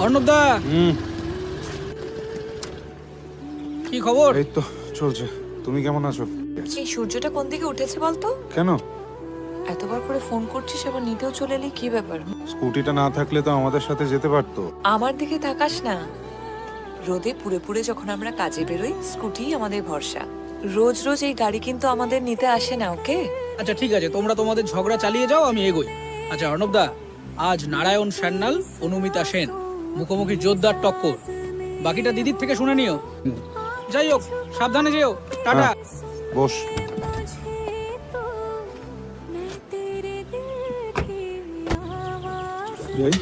অর্ণব দা, কি খবর? এই তো চলছে। তুমি কেমন আছো? এই সূর্যটা কোন দিকে উঠেছে বলতো? কেন? এতবার করে ফোন করছিস, আবার নিতেও চলে এলি, কি ব্যাপার? স্কুটিটা না থাকলে তো আমাদের সাথে যেতে পারতো। আমার দিকে তাকাস না। রোদে পুড়ে পুড়ে যখন আমরা কাজে বেরোই, স্কুটি আমাদের ভরসা। রোজ রোজ এই গাড়ি কিন্তু আমাদের নিতে আসে না, ওকে? আচ্ছা ঠিক আছে, তোমরা তোমাদের ঝগড়া চালিয়ে যাও, আমি এগোই। আচ্ছা অর্ণব দা, আজ নারায়ণ সান্যাল, অনুমিতা সেন মুখোমুখি জোরদার টক্কর। বাকিটা দিদির থেকে শুনে নিও। যাই হোক, সাবধানে যেও। টাটা। হ্যাঁ, বস। যাই।